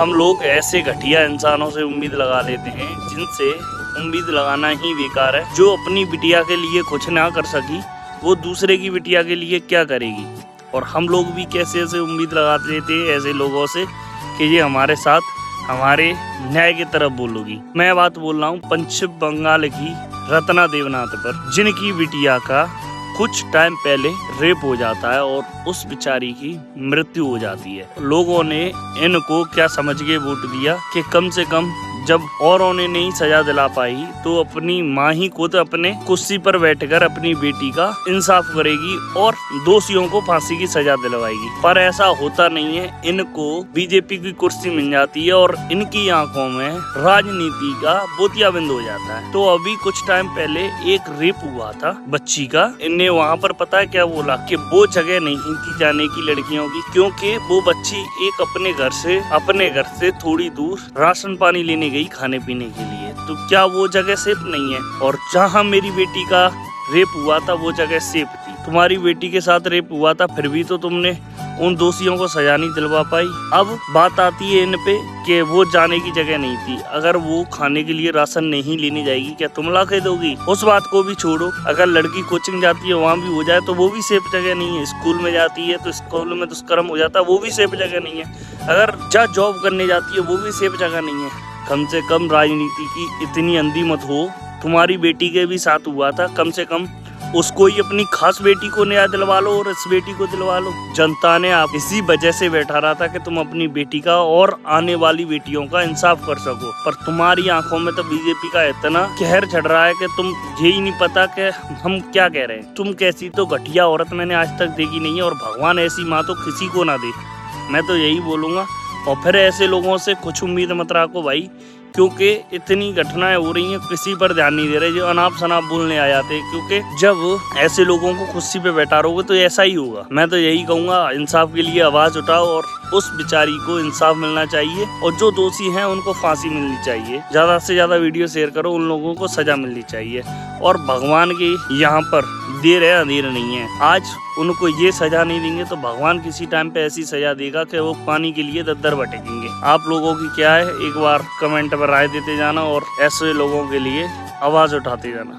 हम लोग ऐसे घटिया इंसानों से उम्मीद लगा लेते हैं जिनसे उम्मीद लगाना ही बेकार है। जो अपनी बिटिया के लिए कुछ ना कर सकी वो दूसरे की बिटिया के लिए क्या करेगी। और हम लोग भी कैसे ऐसे उम्मीद लगाते थे ऐसे लोगों से कि ये हमारे साथ हमारे न्याय की तरफ बोलोगी। मैं बात बोल रहा हूँ पश्चिम बंगाल की रत्ना देवनाथ पर, जिनकी बिटिया का कुछ टाइम पहले रेप हो जाता है और उस बेचारी की मृत्यु हो जाती है। लोगों ने इनको क्या समझ के वोट दिया कि कम से कम जब औरों ने नहीं सजा दिला पाई तो अपनी माँ ही खुद अपने कुर्सी पर बैठकर अपनी बेटी का इंसाफ करेगी और दोषियों को फांसी की सजा दिलवाएगी। पर ऐसा होता नहीं है। इनको बीजेपी की कुर्सी मिल जाती है और इनकी आंखों में राजनीति का बोतिया बिंद हो जाता है। तो अभी कुछ टाइम पहले एक रेप हुआ था बच्ची का। इनने वहाँ पर पता है क्या बोला कि वो जगह नहीं थी जाने की लड़कियों की, क्योंकि वो बच्ची एक अपने घर से थोड़ी दूर राशन पानी लेने गई खाने पीने के लिए। तो क्या वो जगह सेफ नहीं है? और जहाँ मेरी बेटी का रेप हुआ था वो जगह सेफ थी। तुम्हारी बेटी के साथ रेप हुआ था फिर भी तो तुमने उन दोषियों को सजा नहीं दिलवा पाई। अब बात आती है इन पे कि वो जाने की जगह नहीं थी। अगर वो खाने के लिए राशन नहीं लेने जाएगी क्या तुम ला के दोगी? उस बात को भी छोड़ो, अगर लड़की कोचिंग जाती है वहाँ भी हो जाए तो वो भी सेफ जगह नहीं है। स्कूल में जाती है तो स्कूल में दुष्कर्म हो जाता है, वो भी सेफ जगह नहीं है। अगर जॉब करने जाती है वो भी सेफ जगह नहीं है। कम से कम राजनीति की इतनी अंधी मत हो। तुम्हारी बेटी के भी साथ हुआ था, कम से कम उसको ही अपनी खास बेटी को न्याय दिलवा लो और इस बेटी को दिलवा लो। जनता ने आप इसी वजह से बैठा रहा था कि तुम अपनी बेटी का और आने वाली बेटियों का इंसाफ कर सको। पर तुम्हारी आंखों में तो बीजेपी का इतना कहर चढ़ रहा है कि तुम यही नहीं पता कि हम क्या कह रहे हैं। तुम कैसी तो घटिया औरत मैंने आज तक देखी नहीं है और भगवान ऐसी माँ तो किसी को ना दे। मैं तो यही बोलूँगा। और फिर ऐसे लोगों से कुछ उम्मीद मत रखो भाई, क्योंकि इतनी घटनाएं हो रही हैं किसी पर ध्यान नहीं दे रहे, जो अनाप शनाप बोलने आ जाते हैं। क्योंकि जब ऐसे लोगों को कुर्सी पे बैठा रहोगे तो ऐसा ही होगा। मैं तो यही कहूँगा इंसाफ के लिए आवाज उठाओ और उस बेचारी को इंसाफ मिलना चाहिए और जो दोषी हैं उनको फांसी मिलनी चाहिए। ज्यादा से ज्यादा वीडियो शेयर करो, उन लोगों को सजा मिलनी चाहिए। और भगवान की यहाँ पर देर है अंधेर नहीं है। आज उनको ये सजा नहीं देंगे तो भगवान किसी टाइम पे ऐसी सजा देगा कि वो पानी के लिए दर भटकेंगे। आप लोगों की क्या है, एक बार कमेंट पर राय देते जाना और ऐसे लोगों के लिए आवाज उठाते जाना।